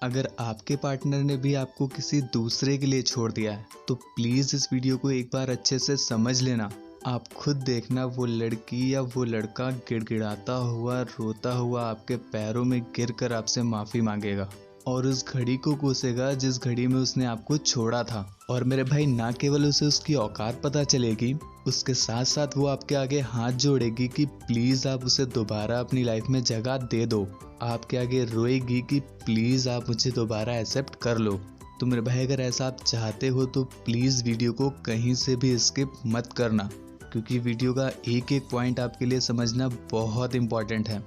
अगर आपके पार्टनर ने भी आपको किसी दूसरे के लिए छोड़ दिया है तो प्लीज़ इस वीडियो को एक बार अच्छे से समझ लेना। आप खुद देखना, वो लड़की या वो लड़का गिड़गिड़ाता हुआ, रोता हुआ आपके पैरों में गिरकर आपसे माफ़ी मांगेगा और उस घड़ी को कोसेगा जिस घड़ी में उसने आपको छोड़ा था। और मेरे भाई, ना केवल उसे उसकी औकात पता चलेगी, उसके साथ साथ वो आपके आगे हाथ जोड़ेगी कि प्लीज़ आप उसे दोबारा अपनी लाइफ में जगह दे दो। आपके आगे रोएगी कि प्लीज़ आप मुझे दोबारा एक्सेप्ट कर लो। तो मेरे भाई, अगर ऐसा आप चाहते हो तो प्लीज़ वीडियो को कहीं से भी स्किप मत करना, क्योंकि वीडियो का एक एक पॉइंट आपके लिए समझना बहुत इम्पॉर्टेंट है।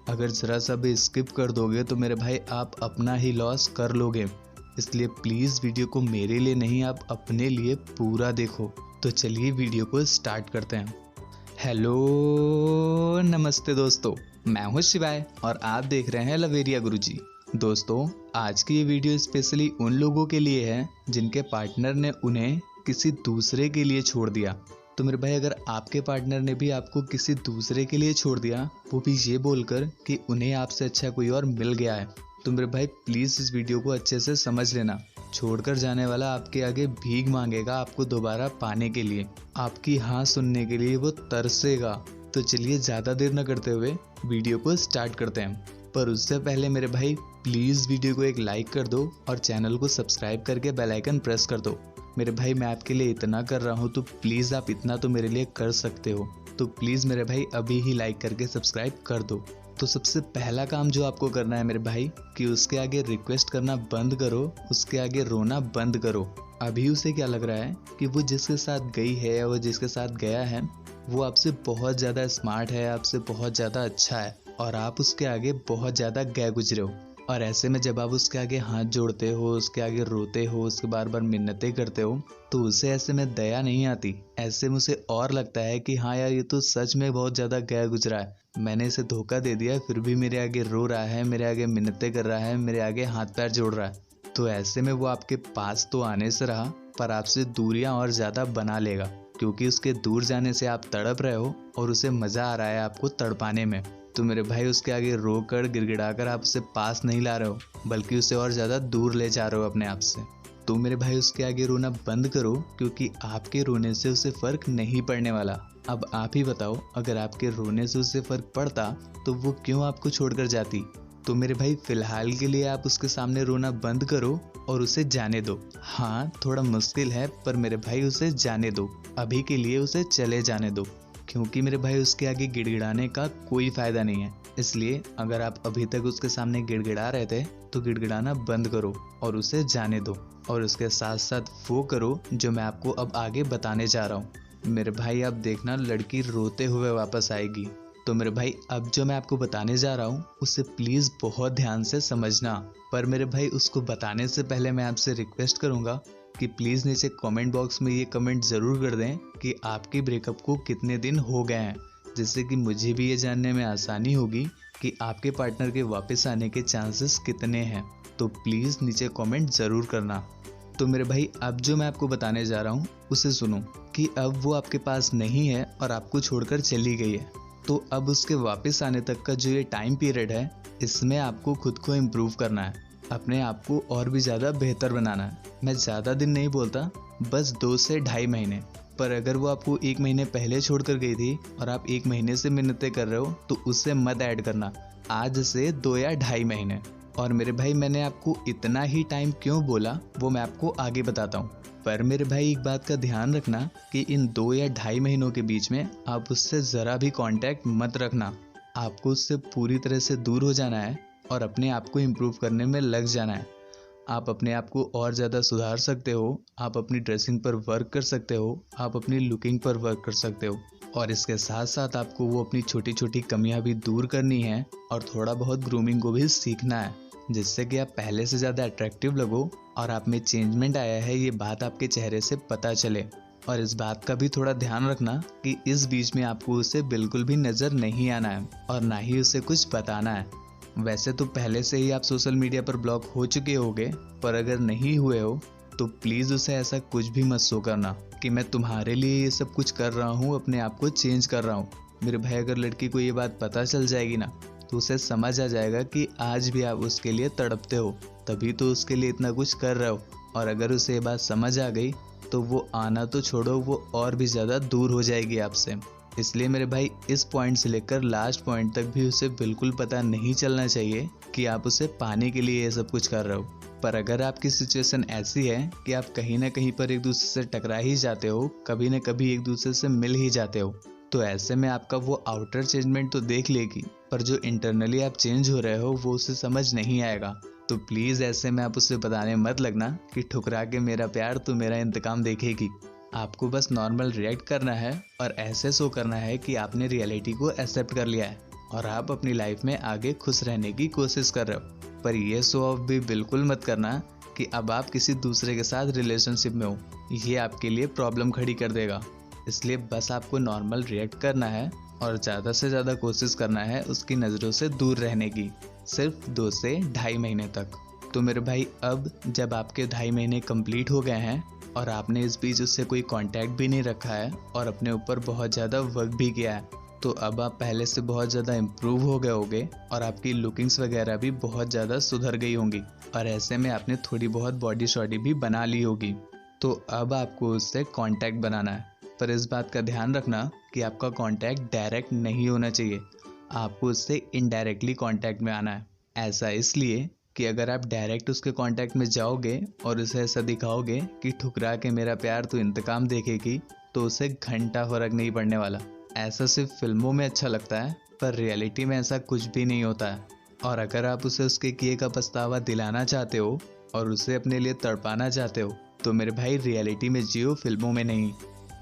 अगर ज़रा सा भी स्किप कर दोगे तो मेरे भाई आप अपना ही लॉस कर लोगे। इसलिए प्लीज़ वीडियो को मेरे लिए नहीं, आप अपने लिए पूरा देखो। तो चलिए वीडियो को स्टार्ट करते हैं। हेलो, नमस्ते दोस्तों, मैं हूं शिवाय और आप देख रहे हैं लवेरिया गुरुजी। दोस्तों, आज की ये वीडियो स्पेशली उन लोगों के लिए है जिनके पार्टनर ने उन्हें किसी दूसरे के लिए छोड़ दिया। तो मेरे भाई, अगर आपके पार्टनर ने भी आपको किसी दूसरे के लिए छोड़ दिया, वो भी ये बोलकर कि उन्हें आपसे अच्छा कोई और मिल गया है, तो मेरे भाई प्लीज़ इस वीडियो को अच्छे से समझ लेना। छोड़कर जाने वाला आपके आगे भीख मांगेगा आपको दोबारा पाने के लिए, आपकी हाँ सुनने के लिए वो तरसेगा। तो चलिए ज़्यादा देर न करते हुए वीडियो को स्टार्ट करते हैं। पर उससे पहले मेरे भाई प्लीज़ वीडियो को एक लाइक कर दो और चैनल को सब्सक्राइब करके बेल आइकन प्रेस कर दो। मेरे भाई, मैं आपके लिए इतना कर रहा हूँ तो प्लीज़ आप इतना तो मेरे लिए कर सकते हो। तो प्लीज़ मेरे भाई अभी ही लाइक करके सब्सक्राइब कर दो। तो सबसे पहला काम जो आपको करना है मेरे भाई, कि उसके आगे रिक्वेस्ट करना बंद करो, उसके आगे रोना बंद करो। अभी उसे क्या लग रहा है कि वो जिसके साथ गई है या वो जिसके साथ गया है वो आपसे बहुत ज़्यादा स्मार्ट है, आपसे बहुत ज़्यादा अच्छा है और आप उसके आगे बहुत ज़्यादा गए गुजरे हो। और ऐसे में जब आप उसके आगे हाथ जोड़ते हो, उसके आगे रोते हो, उसके बार बार मिन्नतें करते हो, तो उसे ऐसे में दया नहीं आती। ऐसे में उसे और लगता है कि हाँ यार, ये तो सच में बहुत ज़्यादा गया गुजरा है, मैंने इसे धोखा दे दिया, फिर भी मेरे आगे रो रहा है, मेरे आगे मिन्नतें कर रहा है, मेरे आगे हाथ पैर जोड़ रहा है। तो ऐसे में वो आपके पास तो आने से रहा, पर आपसे दूरियां और ज़्यादा बना लेगा, क्योंकि उसके दूर जाने से आप तड़प रहे हो और उसे मज़ा आ रहा है आपको तड़पाने में। तो मेरे भाई, उसके आगे रोकर गिड़गिड़ाकर आप उसे पास नहीं ला रहे हो, बल्कि उसे और ज़्यादा दूर ले जा रहे हो अपने आप से। तो मेरे भाई, उसके आगे रोना बंद करो, क्योंकि आपके रोने से उसे फ़र्क नहीं पड़ने वाला। अब आप ही बताओ, अगर आपके रोने से उसे फ़र्क पड़ता तो वो क्यों आपको छोड़कर जाती। तो मेरे भाई, फ़िलहाल के लिए आप उसके सामने रोना बंद करो और उसे जाने दो। हाँ, थोड़ा मुश्किल है, पर मेरे भाई उसे जाने दो, अभी के लिए उसे चले जाने दो, क्योंकि मेरे भाई उसके आगे गिड़गिड़ाने का कोई फ़ायदा नहीं है। इसलिए अगर आप अभी तक उसके सामने गिड़गिड़ा रहे थे तो गिड़गिड़ाना बंद करो और उसे जाने दो, और उसके साथ साथ वो करो जो मैं आपको अब आगे बताने जा रहा हूँ। मेरे भाई, आप देखना, लड़की रोते हुए वापस आएगी। तो मेरे भाई, अब जो मैं आपको बताने जा रहा हूँ उसे प्लीज़ बहुत ध्यान से समझना। पर मेरे भाई, उसको बताने से पहले मैं आपसे रिक्वेस्ट करूँगा कि प्लीज़ नीचे कमेंट बॉक्स में ये कमेंट ज़रूर कर दें कि आपके ब्रेकअप को कितने दिन हो गए हैं, जिससे कि मुझे भी ये जानने में आसानी होगी कि आपके पार्टनर के वापस आने के चांसेस कितने हैं। तो प्लीज़ नीचे कमेंट ज़रूर करना। तो मेरे भाई, अब जो मैं आपको बताने जा रहा हूँ उसे सुनो, कि अब वो आपके पास नहीं है और आपको छोड़कर चली गई है। तो अब उसके वापस आने तक का जो ये टाइम पीरियड है, इसमें आपको खुद को इम्प्रूव करना है, अपने आप को और भी ज़्यादा बेहतर बनाना है। मैं ज़्यादा दिन नहीं बोलता, बस 2 से ढाई महीने। पर अगर वो आपको 1 महीने पहले छोड़कर गई थी और आप 1 महीने से मिन्नतें कर रहे हो तो उससे मत ऐड करना, आज से 2 या ढाई महीने। और मेरे भाई, मैंने आपको इतना ही टाइम क्यों बोला वो मैं आपको आगे बताता हूँ। पर मेरे भाई, एक बात का ध्यान रखना कि इन 2 या ढाई महीनों के बीच में आप उससे ज़रा भी कांटेक्ट मत रखना। आपको उससे पूरी तरह से दूर हो जाना है और अपने आप को इम्प्रूव करने में लग जाना है। आप अपने आप को और ज़्यादा सुधार सकते हो, आप अपनी ड्रेसिंग पर वर्क कर सकते हो, आप अपनी लुकिंग पर वर्क कर सकते हो, और इसके साथ साथ आपको वो अपनी छोटी छोटी कमियां भी दूर करनी है और थोड़ा बहुत ग्रूमिंग को भी सीखना है, जिससे कि आप पहले से ज़्यादा अट्रैक्टिव लगो और आप में चेंजमेंट आया है ये बात आपके चेहरे से पता चले। और इस बात का भी थोड़ा ध्यान रखना कि इस बीच में आपको उसे बिल्कुल भी नज़र नहीं आना है और ना ही उसे कुछ बताना है। वैसे तो पहले से ही आप सोशल मीडिया पर ब्लॉक हो चुके होंगे, पर अगर नहीं हुए हो तो प्लीज़ उसे ऐसा कुछ भी मत शो करना कि मैं तुम्हारे लिए ये सब कुछ कर रहा हूँ, अपने आप को चेंज कर रहा हूँ। मेरे भाई, अगर लड़की को ये बात पता चल जाएगी ना तो उसे समझ आ जाएगा कि आज भी आप उसके लिए तड़पते हो, तभी तो उसके लिए इतना कुछ कर रहे हो। और अगर उसे ये बात समझ आ गई तो वो आना तो छोड़ो, वो और भी ज़्यादा दूर हो जाएगी आपसे। इसलिए मेरे भाई इस पॉइंट से लेकर लास्ट पॉइंट तक भी उसे बिल्कुल पता नहीं चलना चाहिए कि आप उसे पाने के लिए ये सब कुछ कर रहे हो। पर अगर आपकी सिचुएशन ऐसी है कि आप कहीं ना कहीं पर एक दूसरे से टकरा ही जाते हो, कभी ना कभी एक दूसरे से मिल ही जाते हो, तो ऐसे में आपका वो आउटर चेंजमेंट तो देख लेगी, पर जो इंटरनली आप चेंज हो रहे हो वो उसे समझ नहीं आएगा। तो प्लीज़ ऐसे में आप उसे बताने मत लगना कि ठुकरा के मेरा प्यार तो मेरा इंतकाम देखेगी। आपको बस नॉर्मल रिएक्ट करना है और ऐसे शो करना है कि आपने रियलिटी को एक्सेप्ट कर लिया है और आप अपनी लाइफ में आगे खुश रहने की कोशिश कर रहे हो। पर ये शो ऑफ भी बिल्कुल मत करना कि अब आप किसी दूसरे के साथ रिलेशनशिप में हो, ये आपके लिए प्रॉब्लम खड़ी कर देगा। इसलिए बस आपको नॉर्मल रिएक्ट करना है और ज़्यादा से ज़्यादा कोशिश करना है उसकी नज़रों से दूर रहने की, सिर्फ 2 से ढाई महीने तक। तो मेरे भाई अब जब आपके 2.5 महीने कंप्लीट हो गए हैं और आपने इस बीच उससे कोई कांटेक्ट भी नहीं रखा है और अपने ऊपर बहुत ज़्यादा वर्क भी किया है, तो अब आप पहले से बहुत ज़्यादा इम्प्रूव हो गए होगे और आपकी लुकिंग्स वगैरह भी बहुत ज़्यादा सुधर गई होंगी और ऐसे में आपने थोड़ी बहुत बॉडी शॉडी भी बना ली होगी। तो अब आपको उससे कांटेक्ट बनाना है, पर इस बात का ध्यान रखना कि आपका कांटेक्ट डायरेक्ट नहीं होना चाहिए, आपको उससे इनडायरेक्टली कांटेक्ट में आना है। ऐसा इसलिए कि अगर आप डायरेक्ट उसके कांटेक्ट में जाओगे और उसे ऐसा दिखाओगे कि ठुकरा के मेरा प्यार तो इंतकाम देखेगी, तो उसे घंटा फर्क नहीं पड़ने वाला। ऐसा सिर्फ फिल्मों में अच्छा लगता है, पर रियलिटी में ऐसा कुछ भी नहीं होता है। और अगर आप उसे उसके किए का पछतावा दिलाना चाहते हो और उसे अपने लिए तड़पाना चाहते हो, तो मेरे भाई रियलिटी में जियो, फिल्मों में नहीं।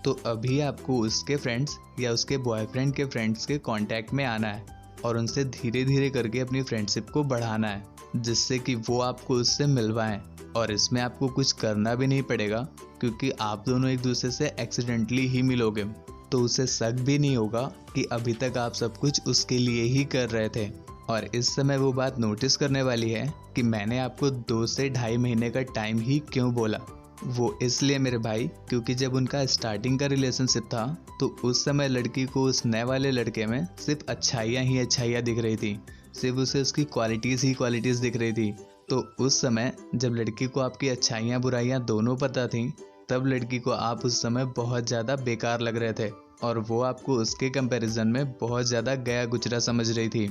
तो अभी आपको उसके फ्रेंड्स या उसके बॉयफ्रेंड के फ्रेंड्स के कांटेक्ट में आना है और उनसे धीरे धीरे करके अपनी फ्रेंडशिप को बढ़ाना है, जिससे कि वो आपको उससे मिलवाएं। और इसमें आपको कुछ करना भी नहीं पड़ेगा, क्योंकि आप दोनों एक दूसरे से एक्सीडेंटली ही मिलोगे, तो उसे शक भी नहीं होगा कि अभी तक आप सब कुछ उसके लिए ही कर रहे थे। और इस समय वो बात नोटिस करने वाली है कि मैंने आपको 2 से ढाई महीने का टाइम ही क्यों बोला। वो इसलिए मेरे भाई, क्योंकि जब उनका स्टार्टिंग का रिलेशनशिप था तो उस समय लड़की को उस नए वाले लड़के में सिर्फ अच्छाइयाँ ही अच्छाइयाँ दिख रही थी, सिर्फ उसे उसकी क्वालिटीज़ ही क्वालिटीज़ दिख रही थी। तो उस समय जब लड़की को आपकी अच्छाइयाँ बुराइयाँ दोनों पता थी, तब लड़की को आप उस समय बहुत ज़्यादा बेकार लग रहे थे और वो आपको उसके कंपैरिजन में बहुत ज़्यादा गया गुजरा समझ रही थी।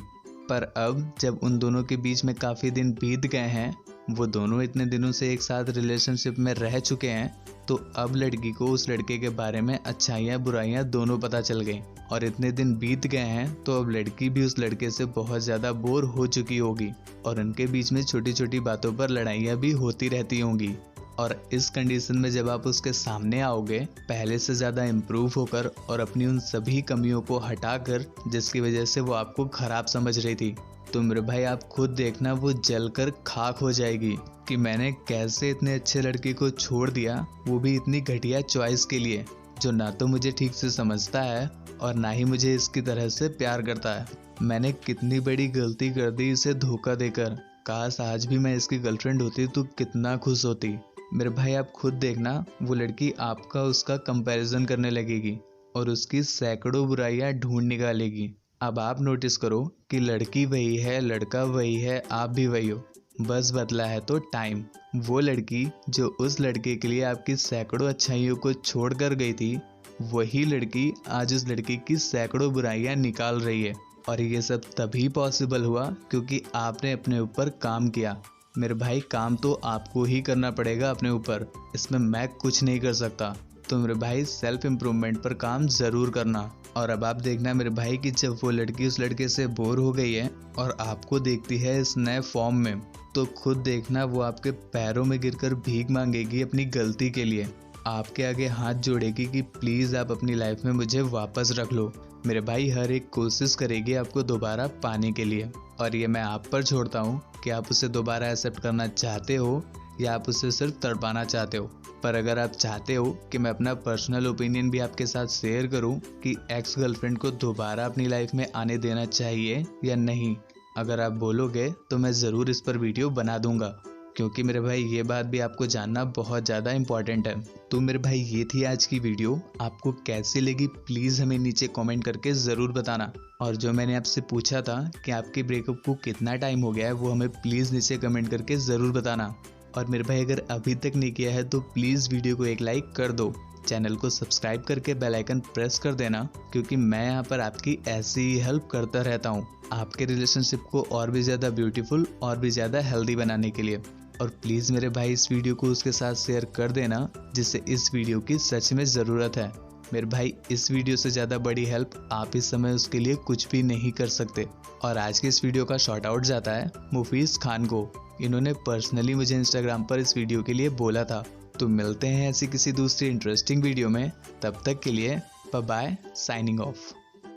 पर अब जब उन दोनों के बीच में काफ़ी दिन बीत गए हैं, वो दोनों इतने दिनों से एक साथ रिलेशनशिप में रह चुके हैं, तो अब लड़की को उस लड़के के बारे में अच्छाइयाँ बुराइयाँ दोनों पता चल गई और इतने दिन बीत गए हैं, तो अब लड़की भी उस लड़के से बहुत ज़्यादा बोर हो चुकी होगी और उनके बीच में छोटी छोटी बातों पर लड़ाइयाँ भी होती रहती होंगी। और इस कंडीशन में जब आप उसके सामने आओगे पहले से ज़्यादा इम्प्रूव होकर और अपनी उन सभी कमियों को हटाकर, जिसकी वजह से वो आपको ख़राब समझ रही थी, तो मेरे भाई आप खुद देखना वो जलकर खाक हो जाएगी कि मैंने कैसे इतने अच्छे लड़के को छोड़ दिया, वो भी इतनी घटिया चॉइस के लिए, जो ना तो मुझे ठीक से समझता है और ना ही मुझे इसकी तरह से प्यार करता है। मैंने कितनी बड़ी गलती कर दी इसे धोखा देकर। काश आज भी मैं इसकी गर्लफ्रेंड होती तो कितना खुश होती। मेरे भाई आप खुद देखना वो लड़की आपका उसका कंपैरिजन करने लगेगी और उसकी सैकड़ों बुराइयां ढूंढ निकालेगी। अब आप नोटिस करो कि लड़की वही है, लड़का वही है, आप भी वही हो, बस बदला है तो टाइम। वो लड़की जो उस लड़के के लिए आपकी सैकड़ों अच्छाइयों को छोड़ कर गई थी, वही लड़की आज उस लड़के की सैकड़ों बुराइयां निकाल रही है। और ये सब तभी पॉसिबल हुआ क्योंकि आपने अपने ऊपर काम किया। मेरे भाई काम तो आपको ही करना पड़ेगा अपने ऊपर, इसमें मैं कुछ नहीं कर सकता। तो मेरे भाई सेल्फ इम्प्रूवमेंट पर काम ज़रूर करना। और अब आप देखना मेरे भाई कि जब वो लड़की उस लड़के से बोर हो गई है और आपको देखती है इस नए फॉर्म में, तो खुद देखना वो आपके पैरों में गिरकर भीख मांगेगी अपनी गलती के लिए, आपके आगे हाथ जोड़ेगी कि प्लीज़ आप अपनी लाइफ में मुझे वापस रख लो। मेरे भाई हर एक कोशिश करेगी आपको दोबारा पाने के लिए। और ये मैं आप पर छोड़ता हूँ कि आप उसे दोबारा एक्सेप्ट करना चाहते हो या आप उसे सिर्फ तड़पाना चाहते हो। पर अगर आप चाहते हो कि मैं अपना पर्सनल ओपिनियन भी आपके साथ शेयर करूं कि एक्स गर्लफ्रेंड को दोबारा अपनी लाइफ में आने देना चाहिए या नहीं, अगर आप बोलोगे तो मैं ज़रूर इस पर वीडियो बना दूंगा, क्योंकि मेरे भाई ये बात भी आपको जानना बहुत ज़्यादा इम्पॉर्टेंट है। तो मेरे भाई ये थी आज की वीडियो, आपको कैसी लगी प्लीज़ हमें नीचे कमेंट करके ज़रूर बताना। और जो मैंने आपसे पूछा था कि आपके ब्रेकअप को कितना टाइम हो गया है, वो हमें प्लीज़ नीचे कमेंट करके ज़रूर बताना। और मेरे भाई अगर अभी तक नहीं किया है तो प्लीज़ वीडियो को एक लाइक कर दो, चैनल को सब्सक्राइब करके बेल आइकन प्रेस कर देना, क्योंकि मैं यहाँ पर आपकी ऐसी ही हेल्प करता रहता हूँ आपके रिलेशनशिप को और भी ज़्यादा ब्यूटीफुल और भी ज़्यादा हेल्दी बनाने के लिए। और प्लीज़ मेरे भाई इस वीडियो को उसके साथ शेयर कर देना जिससे इस वीडियो की सच में ज़रूरत है। मेरे भाई इस वीडियो से ज़्यादा बड़ी हेल्प आप इस समय उसके लिए कुछ भी नहीं कर सकते। और आज के इस वीडियो का शॉर्ट आउट जाता है मुफीज़ खान को। इन्होंने पर्सनली मुझे इंस्टाग्राम पर इस वीडियो के लिए बोला था। तो मिलते हैं ऐसी किसी दूसरी इंटरेस्टिंग वीडियो में, तब तक के लिए बाय बाय, साइनिंग ऑफ।